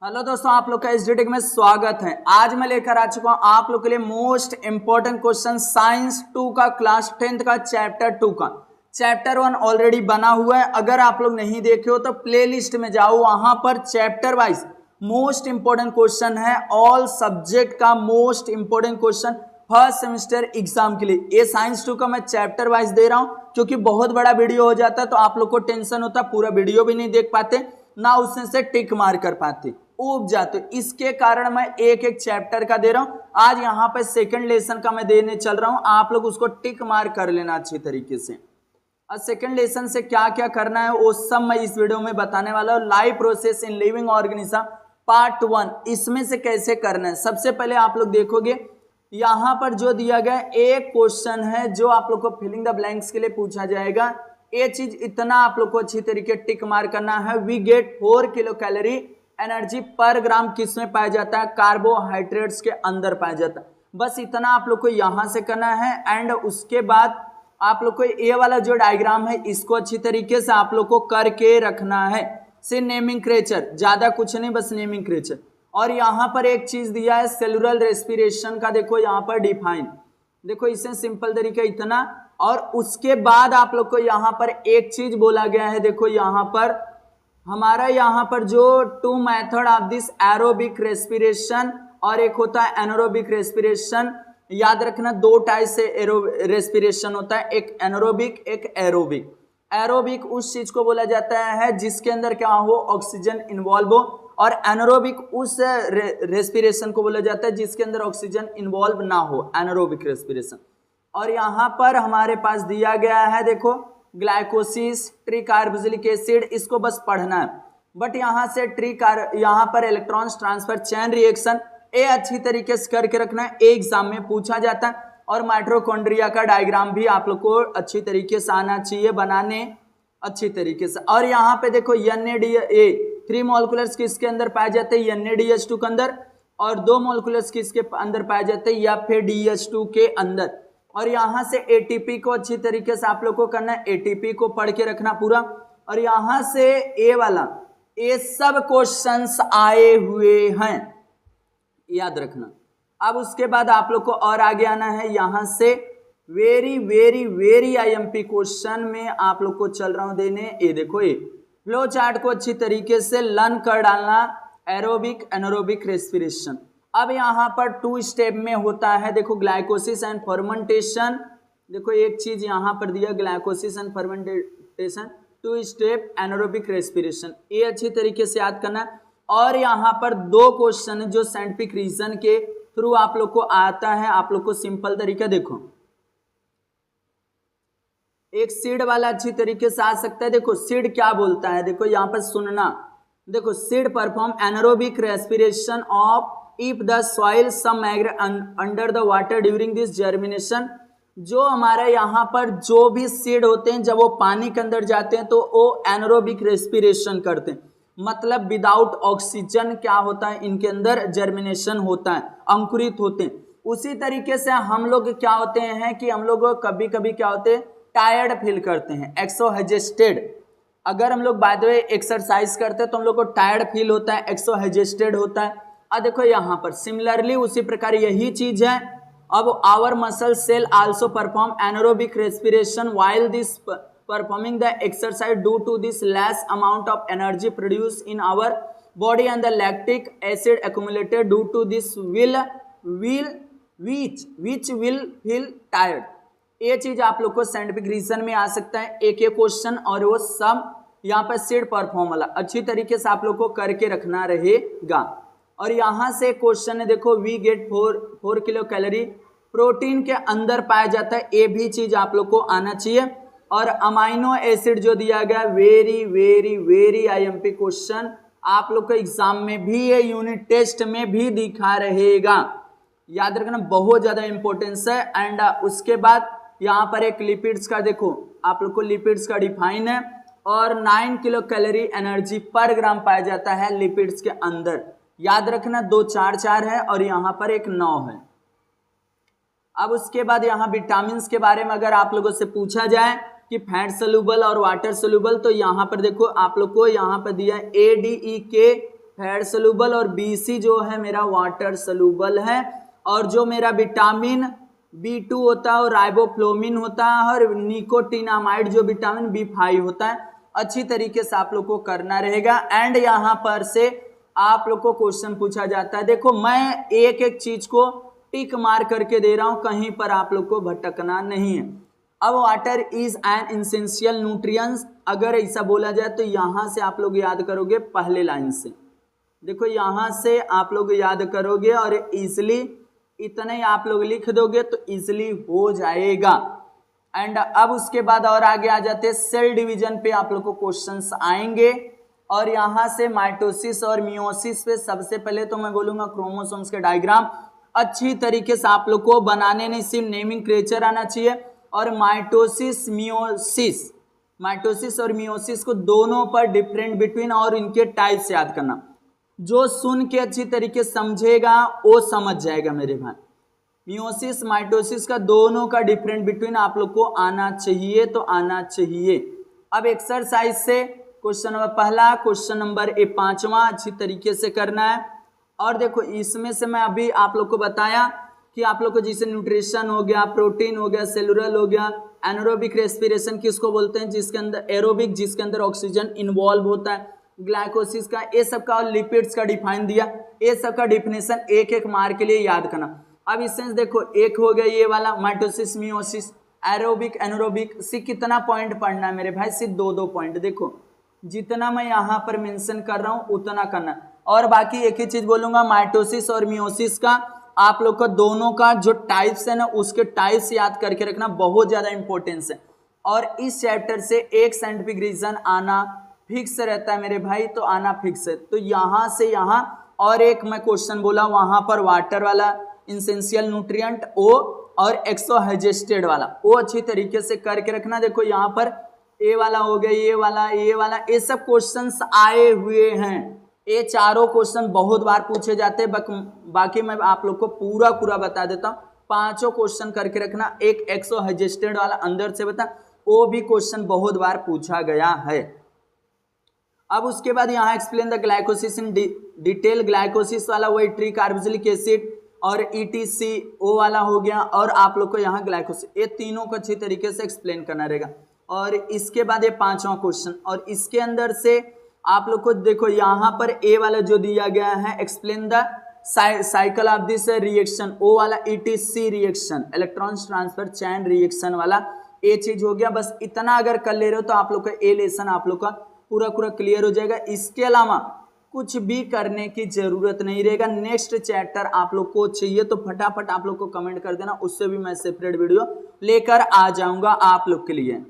Hello दोस्तों, आप लोग का एसडीटेक में स्वागत है। आज मैं लेकर आ चुका हूं आप लोग के लिए मोस्ट इंपोर्टेंट क्वेश्चन साइंस 2 का क्लास 10th का चैप्टर 2 का। चैप्टर 1 ऑलरेडी बना हुआ है, अगर आप लोग नहीं देखे हो तो प्लेलिस्ट में जाओ, वहां पर chapter wise most important question है। ऑल सब्जेक्ट का most important question first semester exam के लिए। ये साइंस 2 का मैं चैप्टर वाइज दे रहा हूं क्योंकि बहुत बड़ा वीडियो हो जाता है तो आप लोग को टेंशन होता, पूरा वीडियो भी नहीं देख पाते, ना उसमें से टिक मार कर पाते, ऊब जाते। इसके कारण मैं एक एक चैप्टर का दे रहा हूं। आज यहां पे सेकंड लेसन का मैं देने चल रहा हूं, आप लोग उसको टिक मार कर लेना अच्छी तरीके से। और सेकंड लेसन से क्या क्या करना है वो सब मैं इस वीडियो में बताने वाला हूं। Live process in living organism part 1, इसमें से कैसे करना है। सबसे पहले आप लोग देखोगे यहां पर जो दिया गया एक क्वेश्चन है जो आप लोग को फिलिंग द ब्लैंक्स के लिए पूछा जाएगा। ये चीज इतना आप लोग को अच्छी तरीके टिक मार करना है। We get 4 kilo calorie energy per gram किस में पाया जाता है? कार्बोहाइड्रेट्स के अंदर पाया जाता है। बस इतना आप लोग को यहां से करना है। एंड उसके बाद आप लोग को ये वाला जो डायग्राम है इसको अच्छी तरीके से आप लोग को करके रखना है। से नेमिंग क्रेचर, ज्यादा कुछ नहीं, बस नेमिंग क्रेचर। और यहां पर एक चीज दिया है सेलुलर रेस्पिरेशन का, देखो यहां पर डिफाइन, देखो इसे सिंपल तरीका इतना। और उसके बाद आप लोग को यहां पर एक चीज बोला गया है, देखो यहां पर हमारा यहां पर जो 2 method of this aerobic respiration और एक होता है एनारोबिक रेस्पिरेशन। याद रखना 2 टाइप से रेस्पिरेशन होता है, एक एनारोबिक एक एरोबिक। एरोबिक उस चीज को बोला जाता है जिसके अंदर क्या हो, ऑक्सीजन इन्वॉल्व हो, और एनारोबिक उस रेस्पिरेशन को बोला जाता है जिसके अंदर ऑक्सीजन इन्वॉल्व ना हो, एनारोबिक रेस्पिरेशन। और यहां पर हमारे पास दिया गया है, देखो ग्लाइकोसिस, ट्रीकार्बोक्सिलिक एसिड, इसको बस पढ़ना है। बट यहां से यहां पर इलेक्ट्रॉन्स ट्रांसफर चेन रिएक्शन, ये अच्छी तरीके से करके रखना है, एग्जाम में पूछा जाता है। और माइटोकॉन्ड्रिया का डायग्राम भी आप लोग को अच्छी तरीके से आना चाहिए बनाने, अच्छी तरीके से। और यहाँ पे देखो NADH 3 मॉलिक्यूलर्स किसके अंदर पाए जाते हैं? NADH2 के अंदर। और 2 मॉलिक्यूलर्स किसके अंदर पाए जाते हैं? FADH2 के अंदर। और यहां से ATP को अच्छी तरीके से आप लोग को करना है, ATP को पढ़ के रखना पूरा। और यहां से ए वाला, ये सब क्वेश्चंस आए हुए हैं, याद रखना। अब उसके बाद आप लोग को और आगे आना है। यहां से very very very IMP question में आप लोग को चल रहा हूं देने। ये देखो, ये फ्लो चार्ट को अच्छी तरीके से लर्न कर डालना, एरोबिक एनारोबिक रेस्पिरेशन। अब यहां पर 2 स्टेप में होता है, देखो ग्लाइकोसिस एंड फर्मेंटेशन। देखो एक चीज यहां पर दिया, glycosis and fermentation, 2 step anaerobic respiration, ये अच्छी तरीके से याद करना। और यहां पर 2 क्वेश्चन जो साइंटिफिक रीजन के थ्रू आप लोग को आता है, आप लोग को सिंपल तरीका देखो। एक सीड वाला अच्छी तरीके से आ सकता है। देखो सीड क्या बोलता है, देखो यहां पर सुनना। देखो seed perform anaerobic respiration of if the soil some under the water during this germination। जो हमारे यहाँ पर जो भी सीड होते हैं जब वो पानी के अंदर जाते हैं तो वो एनारोबिक रेस्पिरेशन करते हैं, मतलब विदाउट ऑक्सीजन क्या होता है इनके अंदर जर्मिनेशन होता है, अंकुरित होते हैं। उसी तरीके से हम लोग क्या होते हैं कि हम लोग कभी कभी क्या होते हैं, टायर्ड फील करते हैं, एक्सोहेजेस्टेड। अगर हम लोग बाय द वे एक्सरसाइज करते हैं तो हम लोग को टायर्ड फील होता है, एक्सोहेजेस्टेड होता है। देखो यहां पर सिमिलरली उसी प्रकार यही चीज है। अब our muscle cell also perform anaerobic respiration while this performing the exercise due to this less amount of energy produce in our body and the lactic acid accumulated due to this which will feel tired. ये चीज आप लोग को scientific reason में आ सकता है, एक question, और वो सब यहाँ पर सीड परफॉर्म वाला अच्छी तरीके से आप लोग को करके रखना रहेगा। और यहां से क्वेश्चन है, देखो we get 4 kilo calorie protein के अंदर पाया जाता है, ये भी चीज आप लोग को आना चाहिए। और अमाइनो एसिड जो दिया गया, very very very IMP question, आप लोग को एग्जाम में भी, ये यूनिट टेस्ट में भी दिखा रहेगा, याद रखना, बहुत ज्यादा इंपॉर्टेंस है। एंड उसके बाद यहाँ पर एक लिपिड्स का, देखो आप लोग को लिपिड्स का डिफाइन है। और 9 किलो कैलोरी एनर्जी पर ग्राम पाया जाता है लिपिड्स के अंदर, याद रखना। 2 4 4 है और यहां पर एक 9 है। अब उसके बाद यहां विटामिन के बारे में अगर आप लोगों से पूछा जाए कि फैट सोल्यूबल और वाटर सोल्यूबल, तो यहां पर देखो आप लोग को यहां पर दिया ADEK फैट सोल्यूबल और BC जो है मेरा वाटर सोल्यूबल है। और जो मेरा विटामिन B2 होता है और राइबोफ्लोविन होता है और निकोटिनामाइड जो विटामिन B5 होता है। अच्छी तरीके से आप लोग को करना रहेगा। एंड यहाँ पर से आप लोग को क्वेश्चन पूछा जाता है। देखो मैं एक एक चीज को टिक मार करके दे रहा हूं, कहीं पर आप लोग को भटकना नहीं है। अब water is an essential nutrients, अगर ऐसा बोला जाए तो यहां से आप लोग याद करोगे पहले लाइन से। देखो यहां से आप लोग याद करोगे और इजिली इतना ही आप लोग लिख दोगे तो इजिली हो जाएगा। एंड अब उसके बाद और आगे आ जाते हैं सेल डिवीजन पे आप लोग को क्वेश्चंस आएंगे। और यहां से माइटोसिस और मियोसिस पे सबसे पहले तो मैं बोलूंगा क्रोमोसोम्स के डायग्राम अच्छी तरीके से आप लोग को बनाने नहीं, सिर्फ नेमिंग क्रेचर आना चाहिए। और माइटोसिस और मियोसिस को दोनों पर डिफरेंट बिटवीन और इनके टाइप्स याद करना। जो सुन के अच्छी तरीके समझेगा वो समझ जाएगा मेरे भाई। मियोसिस माइटोसिस का दोनों का डिफरेंट बिटवीन आप लोग को आना चाहिए तो आना चाहिए। अब एक्सरसाइज से क्वेश्चन नंबर पहला, क्वेश्चन नंबर 5वां अच्छी तरीके से करना है। और देखो इसमें से मैं अभी आप लोग को बताया कि आप लोग को जैसे न्यूट्रिशन हो गया, प्रोटीन हो गया, सेलुलर हो गया, एनारोबिक रेस्पिरेशन किसको बोलते हैं, जिसके अंदर एरोबिक जिसके अंदर ऑक्सीजन इन्वॉल्व होता है, ग्लाइकोसिस का, ये सब का, और लिपिड्स का डिफाइन दिया। ये सब का डिफिनेशन एक एक मार्क के लिए याद करना। अब इससे देखो एक हो गया ये वाला माइटोसिस मियोसिस, एरोबिक एनारोबिक, सिर्फ कितना पॉइंट पढ़ना है मेरे भाई, सिर्फ 2-2 पॉइंट। देखो जितना मैं यहाँ पर मेंशन कर रहा हूँ उतना करना। और बाकी एक ही चीज बोलूंगा, माइटोसिस और मियोसिस का आप लोग का दोनों का जो टाइप्स है ना उसके टाइप्स याद करके रखना, बहुत ज्यादा इंपॉर्टेंस है। और इस चैप्टर से एक साइंटिफिक रीजन आना फिक्स रहता है मेरे भाई, तो आना फिक्स है। तो यहाँ से यहाँ और एक मैं क्वेश्चन बोला वहां पर वाटर वाला, एसेंशियल न्यूट्रिएंट ओ, और एक्सोहाइजेस्टेड वाला वो अच्छी तरीके से करके रखना। देखो यहाँ पर ए वाला हो गया, ये वाला, ये सब क्वेश्चंस आए हुए हैं। ये चारों क्वेश्चन बहुत बार पूछे जाते हैं, बाकी मैं आप लोग को पूरा बता देता हूँ। 5 क्वेश्चन करके रखना। एक एक्सोहाइजेस्टेड वाला अंदर से बता, वो भी क्वेश्चन बहुत बार पूछा गया है। अब उसके बाद यहाँ एक्सप्लेन द ग्लाइकोसिस इन डिटेल। ग्लाइकोसिस वाला वही ट्री कार्बोक्सिलिक एसिड और ETCO वाला हो गया। और आप लोग को यहाँ ग्लाइकोसिस, ये तीनों को अच्छी तरीके से एक्सप्लेन करना रहेगा। और इसके बाद ये 5वां क्वेश्चन, और इसके अंदर से आप लोग को देखो यहाँ पर ए वाला जो दिया गया है, explain the cycle of this reaction, ओ वाला ETC reaction, electron transfer chain reaction वाला, ये चीज हो गया। बस इतना अगर कर ले रहे हो तो आप लोग का ए लेसन आप लोग का पूरा क्लियर हो जाएगा। इसके अलावा कुछ भी करने की जरूरत नहीं रहेगा। नेक्स्ट चैप्टर आप लोग को चाहिए तो फटाफट आप लोग को कमेंट कर देना, उससे भी मैं सेपरेट वीडियो लेकर आ जाऊंगा आप लोग के लिए।